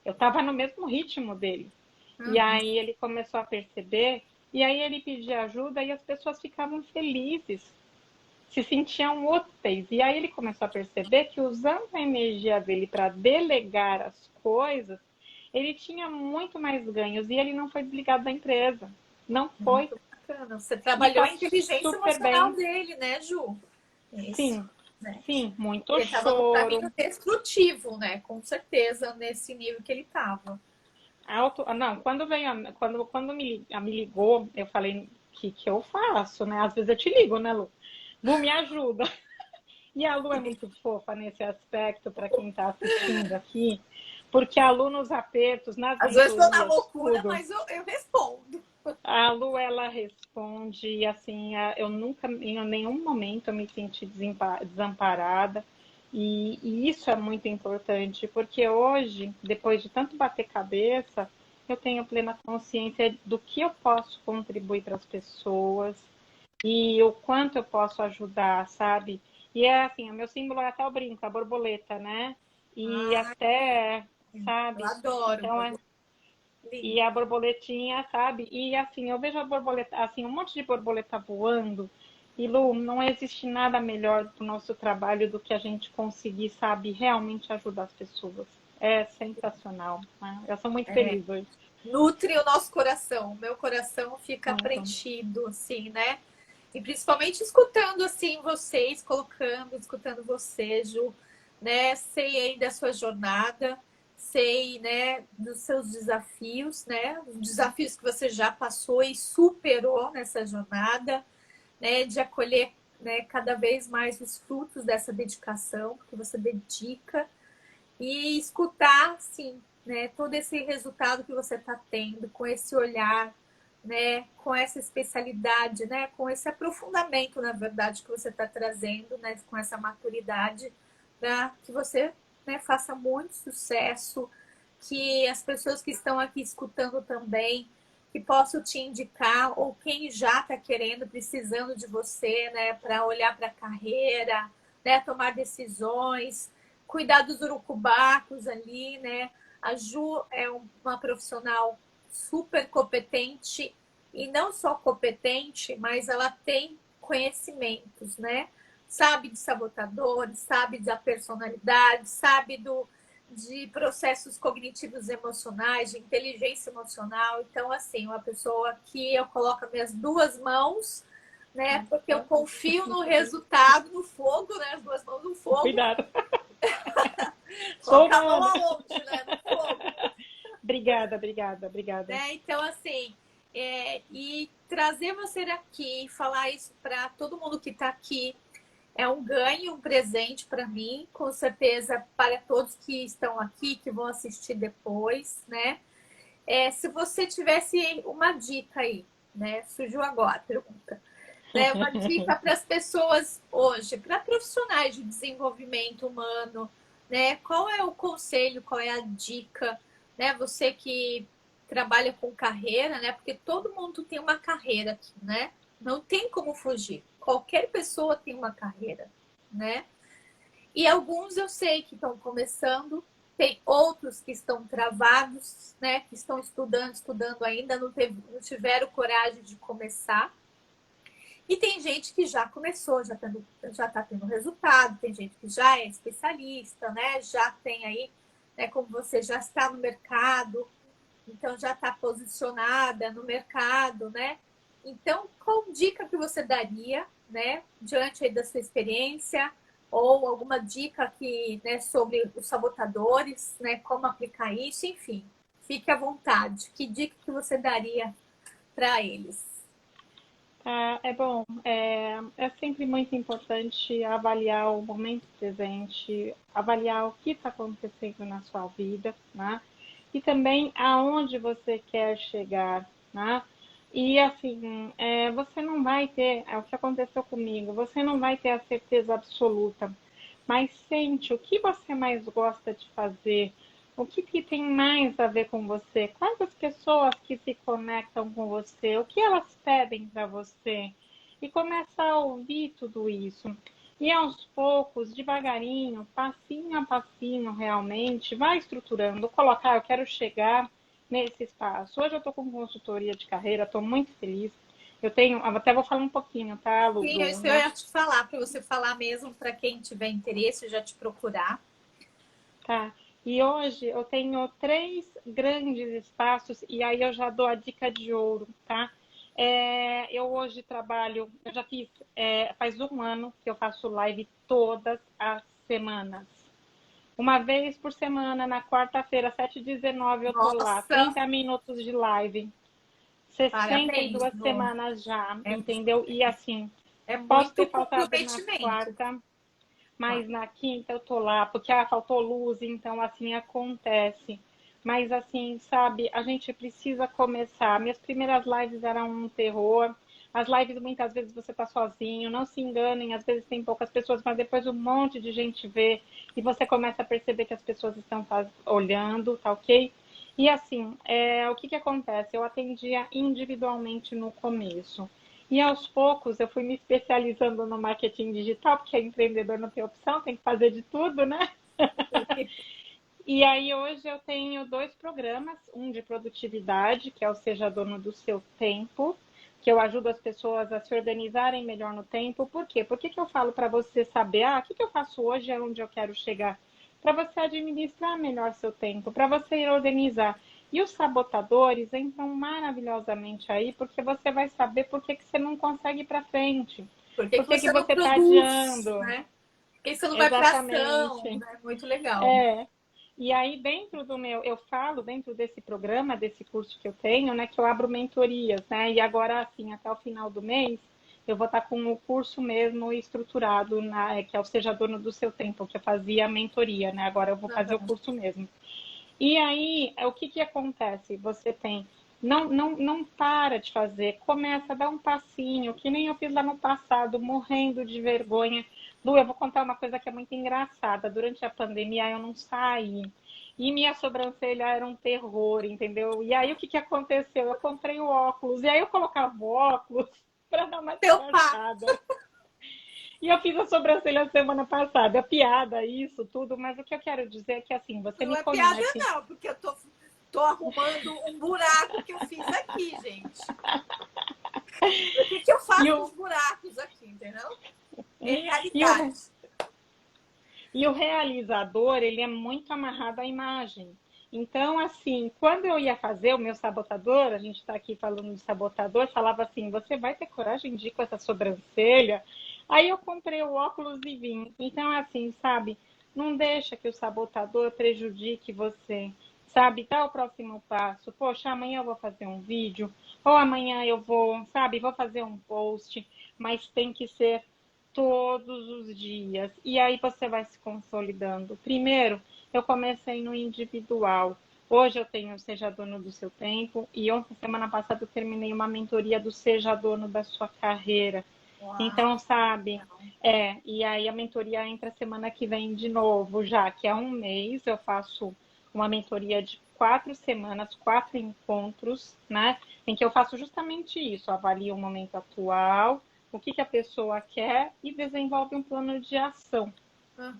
Eu estava no mesmo ritmo dele. E Uhum. aí ele começou a perceber, e aí ele pedia ajuda e as pessoas ficavam felizes, se sentiam úteis. E aí ele começou a perceber que usando a energia dele para delegar as coisas, ele tinha muito mais ganhos e ele não foi desligado da empresa. Não foi. Muito bacana. Você E trabalhou tá a inteligência super emocional bem. dele, né, Ju? Isso, Sim, né? sim, muito Ele estava no caminho choro. destrutivo, né? Com certeza, nesse nível que ele estava. Não, quando me ligou, eu falei, o que eu faço, né? Às vezes eu te ligo, né, Lu? Lu, me ajuda. E a Lu é muito fofa nesse aspecto, para quem está assistindo aqui, porque a Lu nos apertos, nas Às vezes estou na mentorias, loucura, tudo, mas eu respondo. a Lu, ela responde, e assim, eu nunca, em nenhum momento, eu me senti desamparada, e isso é muito importante, porque hoje, depois de tanto bater cabeça, eu tenho plena consciência do que eu posso contribuir para as pessoas, e o quanto eu posso ajudar, sabe? E é assim, o meu símbolo é até o brinco, a borboleta, né? E Ah, até, eu sabe? adoro Então, borboleta. e Lindo. a borboletinha, sabe? E assim, eu vejo a borboleta, assim, um monte de borboleta voando. E Lu, não existe nada melhor do nosso trabalho do que a gente conseguir, sabe, realmente ajudar as pessoas. É sensacional, né? Eu sou muito É, feliz hoje. nutre o nosso coração. O meu coração fica Muito. preenchido, assim, né? E principalmente escutando, assim, vocês, escutando você, Ju, né? Sei aí da sua jornada, sei, né, dos seus desafios, né? Os desafios que você já passou e superou nessa jornada, né? De acolher, né, cada vez mais os frutos dessa dedicação que você dedica e escutar, sim, né, todo esse resultado que você está tendo, com esse olhar, né, com essa especialidade, né, com esse aprofundamento, na verdade, que você está trazendo, né, com essa maturidade, para que você, né, faça muito sucesso, que as pessoas que estão aqui escutando também, que possam te indicar, ou quem já está querendo, precisando de você, né, para olhar para a carreira, né, tomar decisões, cuidar dos urucubacos ali, né? A Ju é uma profissional super competente e não só competente, mas ela tem conhecimentos, né? Sabe de sabotadores, sabe da personalidade, sabe de processos cognitivos emocionais, de inteligência emocional. Então, assim, uma pessoa que eu coloco as minhas duas mãos, né? Porque eu confio no resultado, no fogo, né? As duas mãos no fogo. Cuidado. Sou Colocar a mão nada. aonde, né? No fogo. Obrigada, obrigada, obrigada. Né? Então, assim, e trazer você aqui, falar isso para todo mundo que está aqui, é um ganho, um presente para mim, com certeza para todos que estão aqui, que vão assistir depois, né? Se você tivesse uma dica aí, né? Surgiu agora a pergunta. Né? Uma dica para as pessoas hoje, para profissionais de desenvolvimento humano, né? Qual é o conselho, qual é a dica, né? Você que trabalha com carreira, né? Porque todo mundo tem uma carreira aqui, né? Não tem como fugir. Qualquer pessoa tem uma carreira, né? E alguns eu sei que estão começando, tem outros que estão travados, né? Que estão estudando ainda, não tiveram coragem de começar. E tem gente que já começou, já tá tendo resultado, tem gente que já é especialista, né? Já tem aí, né, como você já está no mercado, então já está posicionada no mercado, né? Então, qual dica que você daria, né, diante aí da sua experiência, ou alguma dica que, né, sobre os sabotadores, né, como aplicar isso, enfim, fique à vontade. Que dica que você daria para eles? É bom, é sempre muito importante avaliar o momento presente, avaliar o que está acontecendo na sua vida, né? E também aonde você quer chegar, né? E assim, você não vai ter, é o que aconteceu comigo, você não vai ter a certeza absoluta, mas sente o que você mais gosta de fazer, o que tem mais a ver com você, quais as pessoas que se conectam com você, o que elas pedem para você, e começa a ouvir tudo isso. E aos poucos, devagarinho, passinho a passinho, realmente, vai estruturando, colocar, eu quero chegar nesse espaço. Hoje eu estou com consultoria de carreira, estou muito feliz. Eu tenho, até vou falar um pouquinho, tá, Lu, Sim, isso eu ia te falar, para você falar mesmo, para quem tiver interesse, já te procurar. Tá. E hoje eu tenho 3 grandes espaços, e aí eu já dou a dica de ouro, tá? Eu hoje trabalho, eu já fiz, faz um ano que eu faço live todas as semanas. Uma vez por semana, na quarta-feira, 7h19, eu tô lá. Nossa, 30 minutos de live. sessenta e parabéns, duas Lu. semanas já, É, entendeu? E assim, é posso muito ter faltado na comprometimento. quarta, Tá. mas na quinta eu tô lá, porque faltou luz, então assim acontece. Mas assim, sabe, a gente precisa começar. Minhas primeiras lives eram um terror. As lives muitas vezes você tá sozinho, não se enganem, às vezes tem poucas pessoas, mas depois um monte de gente vê e você começa a perceber que as pessoas estão olhando, tá ok? E assim, o que acontece? Eu atendia individualmente no começo. E aos poucos eu fui me especializando no marketing digital, porque empreendedor não tem opção, tem que fazer de tudo, né? E aí hoje eu tenho 2 programas, um de produtividade, que é o Seja Dono do Seu Tempo, que eu ajudo as pessoas a se organizarem melhor no tempo. Por quê? Por que eu falo para você saber, o que eu faço hoje é onde eu quero chegar? Para você administrar melhor seu tempo, para você organizar. E os sabotadores entram maravilhosamente aí, porque você vai saber por que você não consegue ir para frente. Por que Por que que você não você está produz, adiando? né? Por que você não vai para ação, Exatamente. né? Muito legal. É, e aí, dentro do eu falo, dentro desse programa, desse curso que eu tenho, né, que eu abro mentorias, né, e agora, assim, até o final do mês, eu vou estar com o curso mesmo estruturado, que é o Seja Dono do Seu Tempo, que eu fazia a mentoria, né, agora eu vou fazer o Aham. curso mesmo. E aí, o que acontece? Você tem, não para de fazer, começa a dar um passinho, que nem eu fiz lá no passado, morrendo de vergonha. Lu, eu vou contar uma coisa que é muito engraçada. Durante a pandemia, eu não saí. E minha sobrancelha era um terror, entendeu? E aí, o que aconteceu? Eu comprei o óculos, e aí eu colocava o óculos para dar uma Teu pá, disfarçada. E eu fiz a sobrancelha semana passada. Piada, isso, tudo, mas o que eu quero dizer é que, assim, você não me é piada conhece. não, porque eu tô arrumando um buraco que eu fiz aqui, gente. O que que eu E faço com o, os buracos aqui, entendeu? É e o, realidade. e o realizador, ele é muito amarrado à imagem. Então, assim, quando eu ia fazer o meu sabotador, a gente está aqui falando de sabotador, falava assim, você vai ter coragem de ir com essa sobrancelha? Aí eu comprei o óculos e vim. Então, assim, sabe, não deixa que o sabotador prejudique você. Sabe, dá o próximo passo. Poxa, amanhã eu vou fazer um vídeo, ou amanhã eu vou, sabe, vou fazer um post, mas tem que ser todos os dias. E aí você vai se consolidando. Primeiro, eu comecei no individual. Hoje eu tenho Seja Dono do Seu Tempo e ontem, semana passada, eu terminei uma mentoria do Seja Dono da Sua Carreira. Uau. Então, sabe, e aí a mentoria entra semana que vem de novo, já que é um mês, eu faço uma mentoria de 4 semanas, 4 encontros, né? Em que eu faço justamente isso, avalio o momento atual, o que a pessoa quer e desenvolve um plano de ação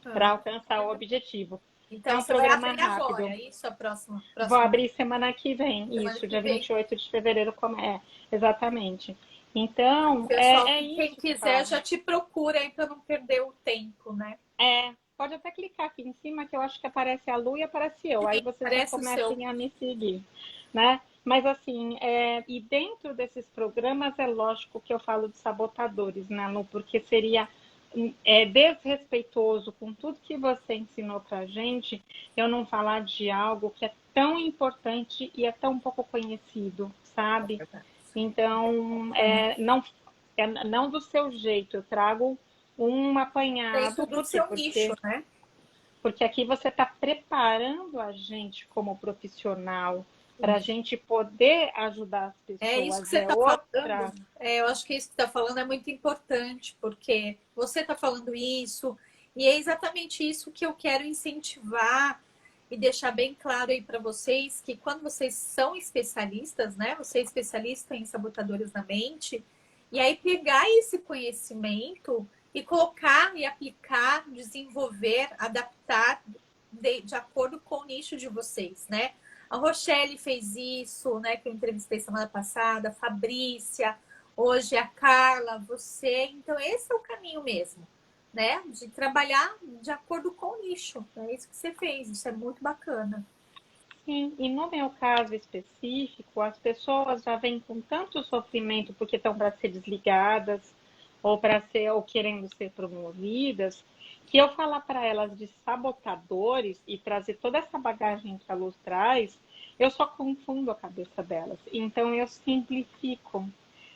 para Uhum. alcançar o objetivo. É Então um você vai programa abrir agora, rápido. é isso a Vou próxima abrir semana que vem, semana isso, que dia vem. 28 de fevereiro, exatamente. Então, Pessoal, é quem isso que quiser fala. já te procura aí para não perder o tempo, né? Pode até clicar aqui em cima que eu acho que aparece a Lu e aparece eu. Aí vocês já Parece o seu. começam a me seguir, né? Mas assim, e dentro desses programas é lógico que eu falo de sabotadores, né, Lu? Porque seria desrespeitoso com tudo que você ensinou pra gente eu não falar de algo que é tão importante e é tão pouco conhecido, sabe? Então, não do seu jeito, eu trago um Dentro apanhado, do por quê? seu nicho, né? Porque aqui você está preparando a gente como profissional para a gente poder ajudar as É isso que pessoas. você É está falando. outra. Eu acho que isso que está falando é muito importante, porque você está falando isso, e é exatamente isso que eu quero incentivar e deixar bem claro aí para vocês, que quando vocês são especialistas, né? Você é especialista em sabotadores da mente, e aí pegar esse conhecimento e colocar e aplicar, desenvolver, adaptar de acordo com o nicho de vocês, né? A Rochelle fez isso, né? Que eu entrevistei semana passada, a Fabrícia, hoje a Carla, você. Então, esse é o caminho mesmo, né? De trabalhar de acordo com o nicho. É isso que você fez, isso é muito bacana. Sim, e no meu caso específico, as pessoas já vêm com tanto sofrimento porque estão para ser desligadas ou para ser ou querendo ser promovidas, que eu falar para elas de sabotadores e trazer toda essa bagagem que a Luz traz, eu só confundo a cabeça delas. Então eu simplifico.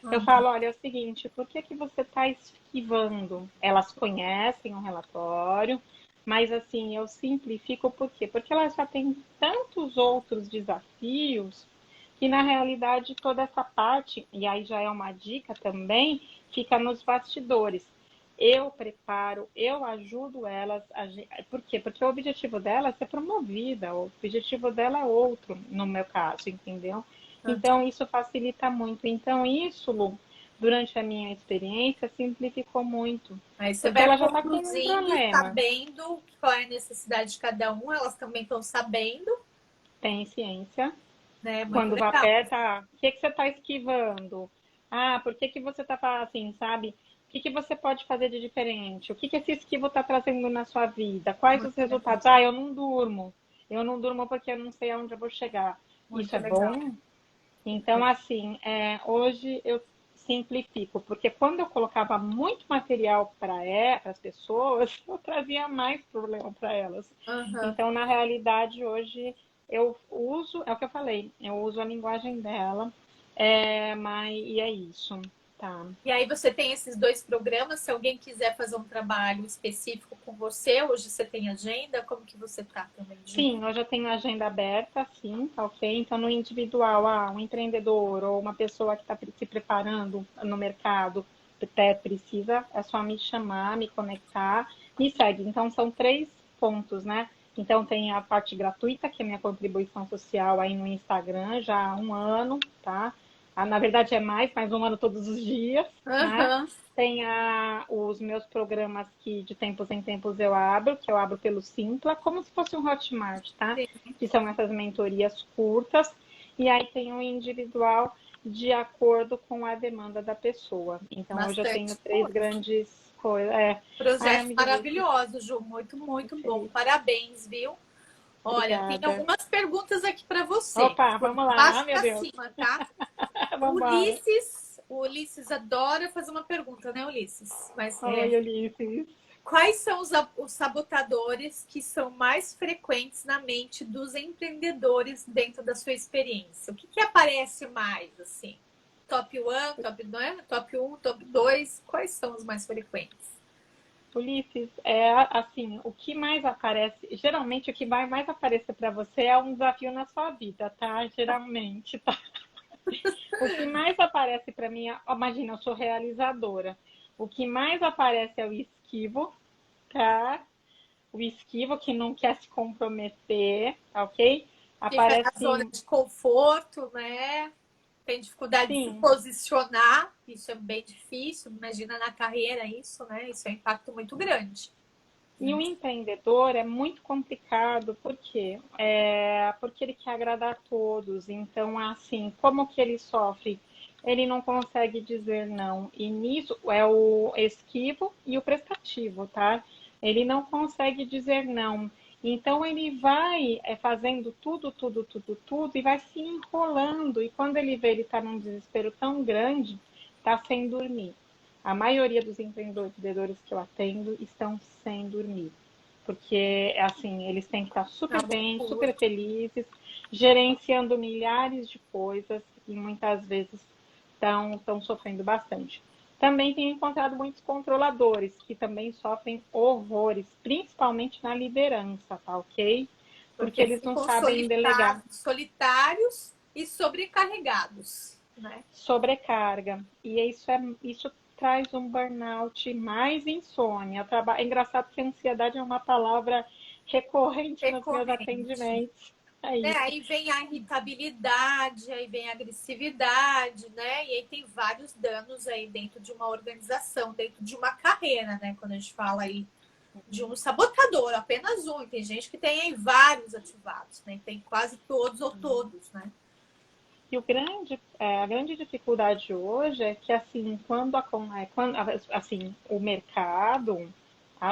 Eu Uhum. falo, olha, é o seguinte, por que que você está esquivando? Elas conhecem o relatório, mas assim, eu simplifico por quê? Porque elas já têm tantos outros desafios que na realidade toda essa parte, e aí já é uma dica também, fica nos bastidores. Eu preparo, eu ajudo elas. Por quê? Porque o objetivo dela é ser promovida, o objetivo dela é outro, no meu caso, entendeu? Então, isso facilita muito. Então, isso, Lu, durante a minha experiência, simplificou muito. Aí você Porque vai ela já está com um conduzindo, problema. sabendo qual é a necessidade de cada um, elas também estão sabendo, Tem ciência. né? Muito Quando vai legal. perto, o que, que você está esquivando? Ah, por que, que você está assim, sabe? O que, que você pode fazer de diferente? O que, que esse esquivo está trazendo na sua vida? Quais os Muito legal. resultados? Ah, eu não durmo. Eu não durmo porque eu não sei aonde eu vou chegar. Isso Muito é legal. bom? Então, assim, hoje eu simplifico, porque quando eu colocava muito material para as pessoas, eu trazia mais problema para elas. Uhum. Então, na realidade, hoje eu uso, é o que eu falei, eu uso a linguagem dela, e é isso, tá? E aí você tem esses dois programas, se alguém quiser fazer um trabalho específico com você, hoje você tem agenda, como que você tá também, Ju? Sim, hoje eu tenho a agenda aberta, sim, tá ok? Então, no individual, um empreendedor ou uma pessoa que está se preparando no mercado, até precisa, é só me chamar, me conectar, me segue. Então, são 3 pontos, né? Então, tem a parte gratuita, que é minha contribuição social aí no Instagram, já há um ano, tá? Na verdade, é mais um ano todos os dias, né? Aham. Tem os meus programas que de tempos em tempos eu abro, que eu abro pelo Simpla, como se fosse um Hotmart, tá? Sim, Que são essas mentorias curtas. E aí tem o individual de acordo com a demanda da pessoa. Então hoje eu tenho bastante três coisa. grandes coisas. Projeto Me divirto. maravilhoso, Ju, muito, muito bom. Perfeito. Parabéns, viu? Olha, tem Obrigada. algumas perguntas aqui para você. Opa, Por vamos lá. baixo Meu para Deus. cima, tá? Vamos embora. O Ulisses adora fazer uma pergunta, né, Ulisses? Mas Oi, Ulisses. quais são os sabotadores que são mais frequentes na mente dos empreendedores dentro da sua experiência? O que, que aparece mais, assim? Top 1, top 2, top 1, top 2? Quais são os mais frequentes? Ulisses, assim, o que mais aparece, geralmente o que vai mais aparecer para você é um desafio na sua vida, tá? Geralmente, tá? O que mais aparece para mim, imagina, eu sou realizadora. O que mais aparece é o esquivo, tá? O esquivo que não quer se comprometer, tá ok? Fica na zona Aparece, de conforto, né? Tem dificuldade de se sim, posicionar, isso é bem difícil. Imagina na carreira isso, né? Isso é um impacto muito grande. e o empreendedor é muito complicado, por quê? Porque ele quer agradar a todos. Então, assim, como que ele sofre? ele não consegue dizer não. E nisso é o esquivo e o prestativo, tá? Ele não consegue dizer não. Então ele vai fazendo tudo e vai se enrolando. E quando ele vê, ele está num desespero tão grande, está sem dormir. A maioria dos empreendedores que eu atendo estão sem dormir. Porque, assim, eles têm que estar A super bem, loucura. super felizes, gerenciando milhares de coisas e muitas vezes estão sofrendo bastante. Também tenho encontrado muitos controladores que também sofrem horrores, principalmente na liderança, tá ok? Porque Porque eles não ficam sabem delegar. solitários e sobrecarregados, né? Sobrecarga. E isso traz um burnout, mais insônia. É engraçado que ansiedade é uma palavra recorrente nos meus Recorrente. atendimentos. É Né? isso. Aí vem a irritabilidade, aí vem a agressividade, né? E aí tem vários danos aí dentro de uma organização, dentro de uma carreira, né? Quando a gente fala aí de um sabotador, apenas um. E tem gente que tem aí vários ativados, né? Tem quase todos ou todos, né? E a grande dificuldade hoje é que, assim, assim, o mercado,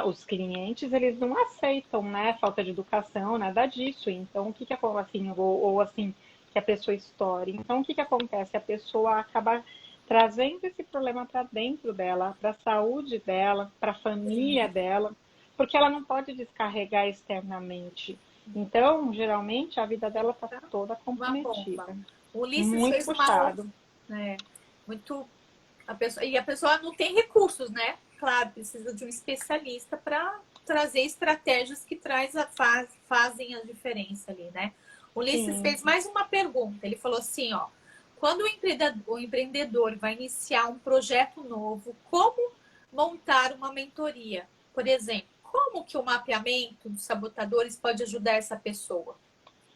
os clientes, eles não aceitam, né, falta de educação, nada disso. Então, o que que assim, ou assim, que a pessoa estoure. Então, o que que acontece? A pessoa acaba trazendo esse problema para dentro dela, para a saúde dela, para a família Sim. dela, porque ela não pode descarregar externamente. Então, geralmente, a vida dela está toda Uma bomba. comprometida. O Ulisses Muito fez uma outra, puxado. né? Muito e a pessoa não tem recursos, né? Claro, precisa de um especialista para trazer estratégias que fazem a diferença ali, né? O Ulisses Sim, fez mais uma pergunta. Ele falou assim, ó, quando o empreendedor vai iniciar um projeto novo, como montar uma mentoria? Por exemplo, como que o mapeamento dos sabotadores pode ajudar essa pessoa,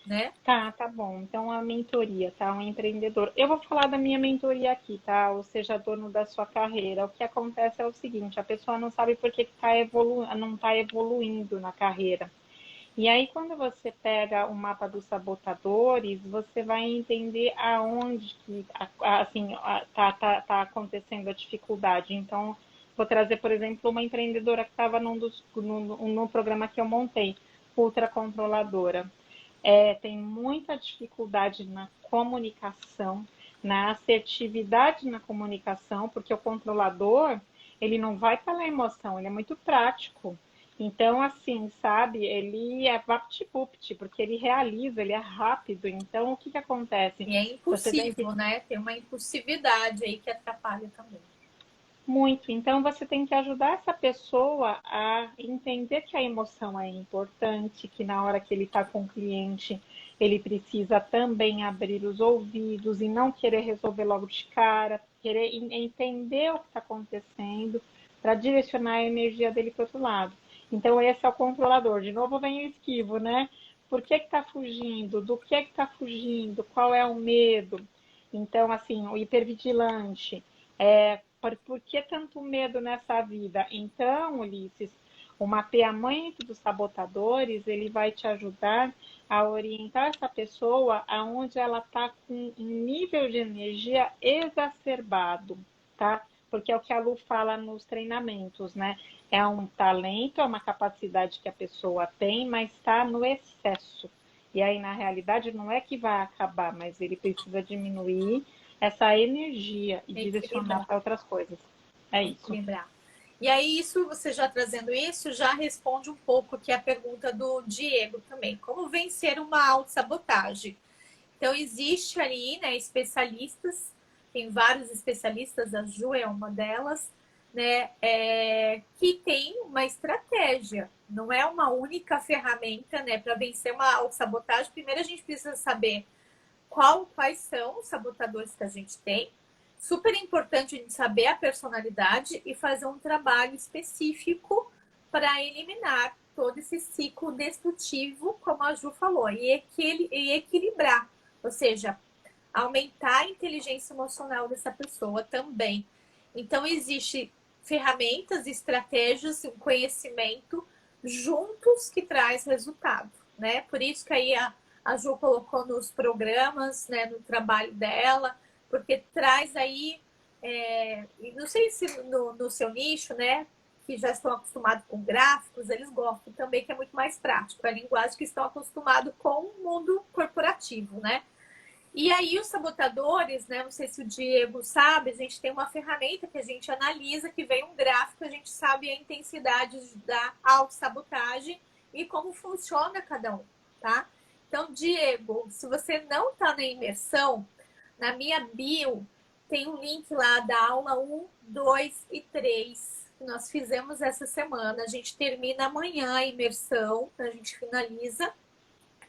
né? tá bom. Então, a mentoria, tá? Um empreendedor. Eu vou falar da minha mentoria aqui, tá? Ou seja, dono da sua carreira. O que acontece é o seguinte, a pessoa não sabe por que não está evoluindo na carreira. E aí, quando você pega o mapa dos sabotadores, você vai entender aonde que, assim, tá acontecendo a dificuldade. Então, vou trazer, por exemplo, uma empreendedora que estava no programa que eu montei, ultra controladora. Tem muita dificuldade na comunicação, na assertividade na comunicação, porque o controlador, ele não vai pela emoção, ele é muito prático. Então, assim, sabe, ele é vapt-vupt, porque ele realiza, ele é rápido. Então, o que que acontece? E é Você tem que impulsivo, né? Tem uma impulsividade aí que atrapalha também. Muito. Então, você tem que ajudar essa pessoa a entender que a emoção é importante, que na hora que ele está com o cliente, ele precisa também abrir os ouvidos e não querer resolver logo de cara, querer entender o que está acontecendo para direcionar a energia dele para o outro lado. Então, esse é o controlador. De novo, vem o esquivo, né? Por que está fugindo? Do que está fugindo? Qual é o medo? Então, assim, o hipervigilante. Por que tanto medo nessa vida? Então, Ulisses, o mapeamento dos sabotadores, ele vai te ajudar a orientar essa pessoa aonde ela está com um nível de energia exacerbado, tá? Porque é o que a Lu fala nos treinamentos, né? É um talento, é uma capacidade que a pessoa tem, mas está no excesso. E aí, na realidade, não é que vai acabar, mas ele precisa diminuir essa energia e direcionar Equilibrar, para outras coisas. É isso. equilibrar. E aí, isso, você já trazendo isso, já responde um pouco aqui a pergunta do Diego também. Como vencer uma autossabotagem? Então, existe ali, né, especialistas, tem vários especialistas, a Ju é uma delas, né, que tem uma estratégia. Não é uma única ferramenta, né, para vencer uma autossabotagem. Primeiro, a gente precisa saber quais são os sabotadores que a gente tem. Super importante a gente saber a personalidade e fazer um trabalho específico para eliminar todo esse ciclo destrutivo, como a Ju falou, e equilibrar, ou seja, aumentar a inteligência emocional dessa pessoa também. Então, existe ferramentas, estratégias, um conhecimento juntos que traz resultado, né? Por isso que aí a Ju colocou nos programas, né, no trabalho dela, porque traz aí, não sei se no seu nicho, né, que já estão acostumados com gráficos, eles gostam também, que é muito mais prático, é a linguagem que estão acostumados com o mundo corporativo, né? E aí os sabotadores, né? Não sei se o Diego sabe, a gente tem uma ferramenta que a gente analisa, que vem um gráfico, a gente sabe a intensidade da autossabotagem e como funciona cada um, tá? Então, Diego, se você não está na imersão, na minha bio tem um link lá da aula 1, 2 e 3 que nós fizemos essa semana. A gente termina amanhã a imersão, a gente finaliza,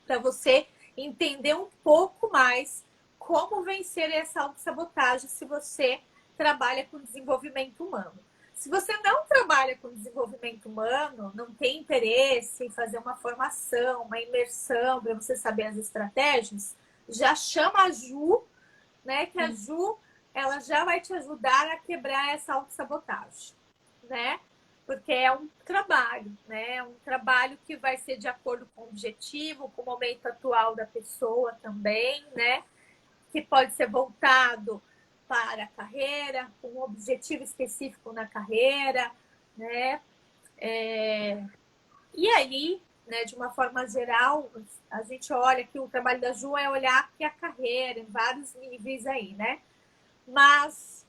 para você entender um pouco mais como vencer essa autossabotagem se você trabalha com desenvolvimento humano. Se você não trabalha com desenvolvimento humano, não tem interesse em fazer uma formação, uma imersão para você saber as estratégias, já chama a Ju, né? Que a Ju, ela já vai te ajudar a quebrar essa autossabotagem, né? Porque é um trabalho, né? É um trabalho que vai ser de acordo com o objetivo, com o momento atual da pessoa também, né? Que pode ser voltado para a carreira, com um objetivo específico na carreira, né? E aí, né, de uma forma geral, a gente olha que o trabalho da Ju é olhar que a carreira, em vários níveis aí, né? Mas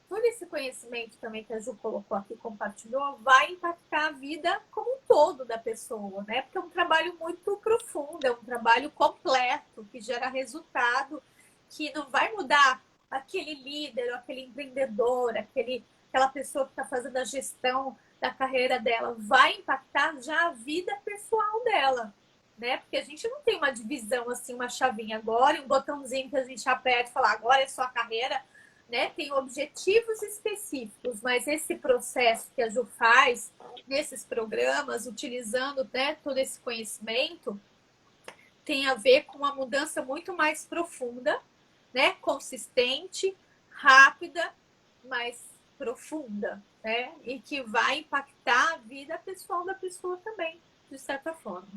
todo esse conhecimento também que a Ju colocou aqui, compartilhou, vai impactar a vida como um todo da pessoa, né? Porque é um trabalho muito profundo, é um trabalho completo, que gera resultado, que não vai mudar aquele líder, aquele empreendedor, aquela pessoa que está fazendo a gestão da carreira dela, vai impactar já a vida pessoal dela, né? Porque a gente não tem uma divisão assim, uma chavinha agora, um botãozinho que a gente aperta e fala, agora é só a carreira, né? Tem objetivos específicos, mas esse processo que a Ju faz nesses programas, utilizando, né, todo esse conhecimento, tem a ver com uma mudança muito mais profunda, né? Consistente, rápida, mas profunda, né? E que vai impactar a vida pessoal da pessoa também, de certa forma,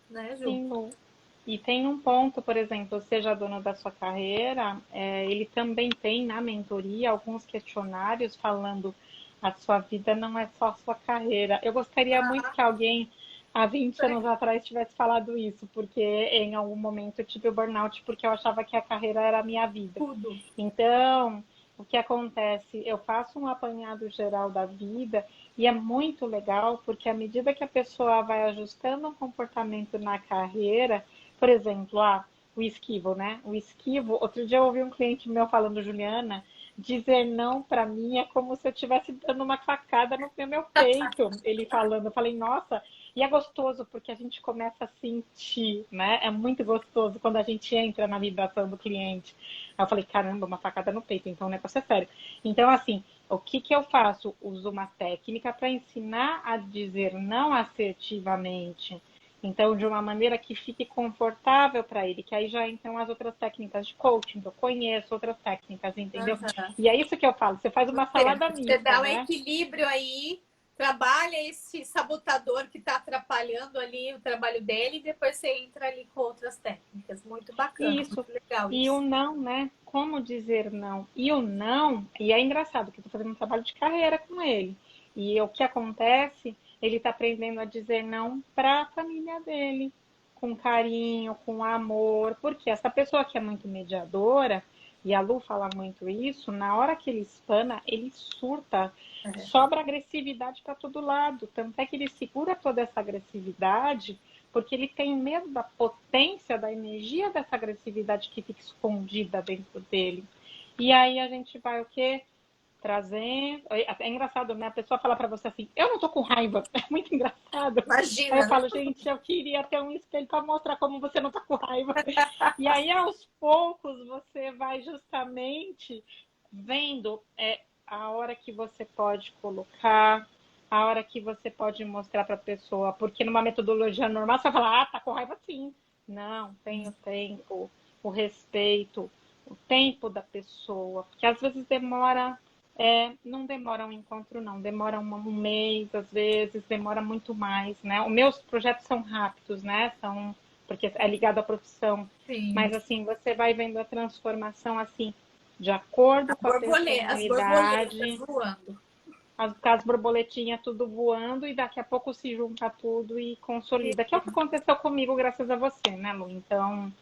né, Ju? Sim, Lu. E tem um ponto, por exemplo, seja dona da sua carreira, ele também tem na mentoria alguns questionários falando a sua vida não é só a sua carreira. Eu gostaria muito que alguém há 20 anos atrás tivesse falado isso, porque em algum momento eu tive o burnout porque eu achava que a carreira era a minha vida. Tudo. Então, o que acontece? Eu faço um apanhado geral da vida e é muito legal porque à medida que a pessoa vai ajustando o comportamento na carreira, por exemplo, o esquivo, né? O esquivo, outro dia eu ouvi um cliente meu falando, Juliana, dizer não para mim é como se eu estivesse dando uma facada no meu peito. Ele falando, eu falei, nossa, e é gostoso porque a gente começa a sentir, né? É muito gostoso quando a gente entra na vibração do cliente. Aí eu falei, caramba, uma facada no peito, então o negócio é sério. Então, assim, o que eu faço? Uso uma técnica para ensinar a dizer não assertivamente. Então, de uma maneira que fique confortável para ele, que aí já entram as outras técnicas de coaching, que eu conheço outras técnicas, entendeu? Uhum. E é isso que eu falo, você faz uma salada Você mista, dá um né? equilíbrio aí, trabalha esse sabotador que está atrapalhando ali o trabalho dele e depois você entra ali com outras técnicas. Muito bacana, Isso. muito legal E o isso. não, né? Como dizer não? E o não, e é engraçado que eu tô fazendo um trabalho de carreira com ele. E o que acontece, ele está aprendendo a dizer não para a família dele, com carinho, com amor, porque essa pessoa que é muito mediadora, e a Lu fala muito isso, na hora que ele espana, ele surta, sobra agressividade para todo lado. Tanto é que ele segura toda essa agressividade porque ele tem medo da potência, da energia dessa agressividade que fica escondida dentro dele. E aí a gente vai o quê? Trazendo. É engraçado, né? A pessoa fala para você assim, eu não tô com raiva. É muito engraçado. Aí eu Imagina, né? falo, gente, eu queria ter um espelho para mostrar como você não tá com raiva. E aí, aos poucos, você vai justamente vendo a hora que você pode colocar, a hora que você pode mostrar para a pessoa, porque numa metodologia normal você vai falar, tá com raiva sim. Não, tem o tempo, o respeito, o tempo da pessoa, porque às vezes demora, não demora um encontro não, demora um mês, às vezes demora muito mais, né? Os meus projetos são rápidos, né? São porque é ligado à profissão. Sim. Mas assim, você vai vendo a transformação assim, de acordo com a As borboletas personalidade, voando. as borboletinhas tudo voando e daqui a pouco se junta tudo e consolida. Que é o que aconteceu comigo, graças a você, né, Lu? Então,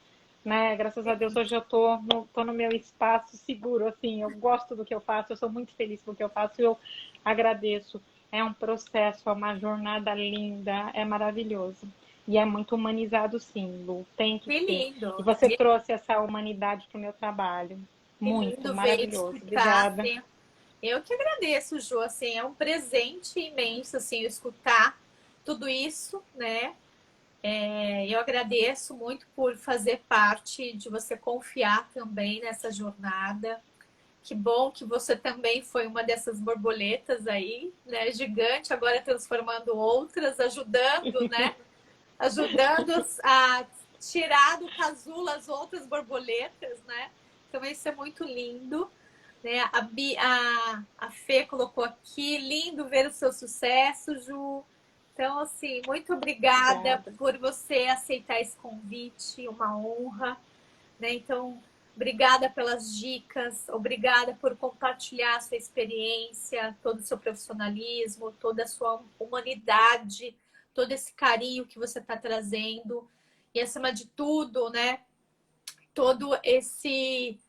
né, graças a Deus, hoje eu tô no meu espaço seguro, assim, eu gosto do que eu faço, eu sou muito feliz com o que eu faço e eu agradeço. É um processo, é uma jornada linda, é maravilhoso. E é muito humanizado, sim, Lu, tem que Que ser. lindo. E você trouxe essa humanidade para o meu trabalho. Que Muito lindo ver maravilhoso. explicar, Obrigada. assim. Eu que agradeço, Ju, assim, é um presente imenso, assim, escutar tudo isso, né? Eu agradeço muito por fazer parte, de você confiar também nessa jornada. Que bom que você também foi uma dessas borboletas aí, né? Gigante, agora transformando outras, ajudando, né? Ajudando a tirar do casulo as outras borboletas, né? Então isso é muito lindo, né? A Fê colocou aqui, lindo ver o seu sucesso, Ju. Então, assim, muito obrigada Obrigada. por você aceitar esse convite, uma honra, né? Então, obrigada pelas dicas, obrigada por compartilhar a sua experiência, todo o seu profissionalismo, toda a sua humanidade, todo esse carinho que você está trazendo. E, acima de tudo, né? Todo esse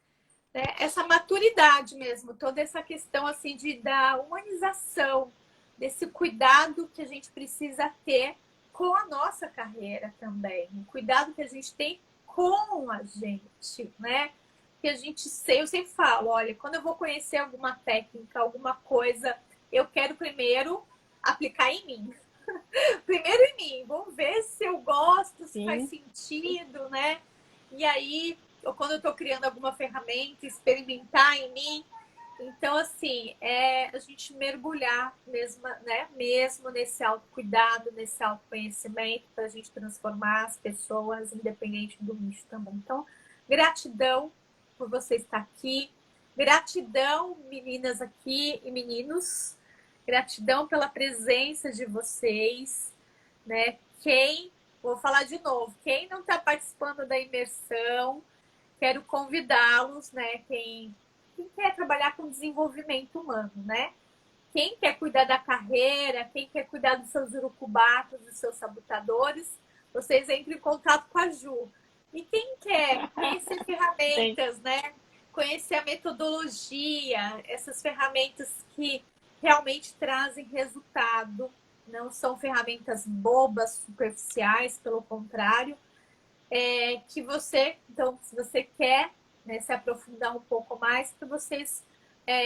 essa maturidade mesmo, toda essa questão assim da humanização, desse cuidado que a gente precisa ter com a nossa carreira também, o cuidado que a gente tem com a gente, né? Que a gente eu sempre falo, olha, quando eu vou conhecer alguma técnica, alguma coisa, eu quero primeiro aplicar em mim. Primeiro em mim, vamos ver se eu gosto, se faz Sim. sentido, né? E aí, ou quando eu estou criando alguma ferramenta, experimentar em mim. Então, assim, a gente mergulhar mesmo, né? Mesmo nesse autocuidado, nesse autoconhecimento, para a gente transformar as pessoas, independente do nicho também. Então, gratidão por você estar aqui. Gratidão, meninas aqui e meninos. Gratidão pela presença de vocês, né? Vou falar de novo, quem não está participando da imersão, quero convidá-los, né? Quem quer trabalhar com desenvolvimento humano, né? Quem quer cuidar da carreira, quem quer cuidar dos seus urucubatas, dos seus sabotadores, vocês entrem em contato com a Ju. E quem quer conhecer ferramentas, né? Conhecer a metodologia, essas ferramentas que realmente trazem resultado, não são ferramentas bobas, superficiais, pelo contrário, que você, então, se você quer, né, se aprofundar um pouco mais, para vocês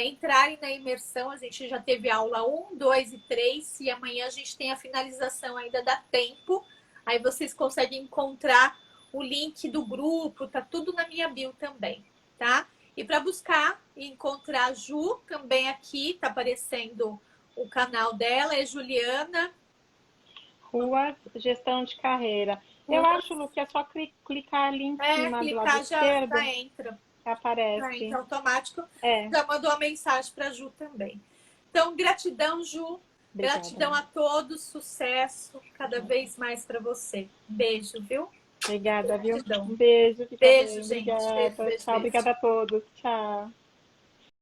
entrarem na imersão, a gente já teve aula 1, 2 e 3, e amanhã a gente tem a finalização, ainda dá tempo, aí vocês conseguem encontrar o link do grupo, tá tudo na minha bio também, tá? E para buscar e encontrar a Ju, também aqui tá aparecendo o canal dela, é Juliana Ruas, gestão de carreira. Eu acho, Lu, que é só clicar ali em cima do lado clicar já esquerdo, entra. Já aparece. entra automático. É, Já mandou a mensagem para a Ju também. Então, gratidão, Ju. obrigada. Gratidão a todos. Sucesso cada vez mais para você. Beijo, viu? Obrigada, viu? Gratidão. Um beijo, fica Beijo, bem. gente. Beijo, Obrigada. beijo, Tchau, beijo. obrigada a todos. Tchau.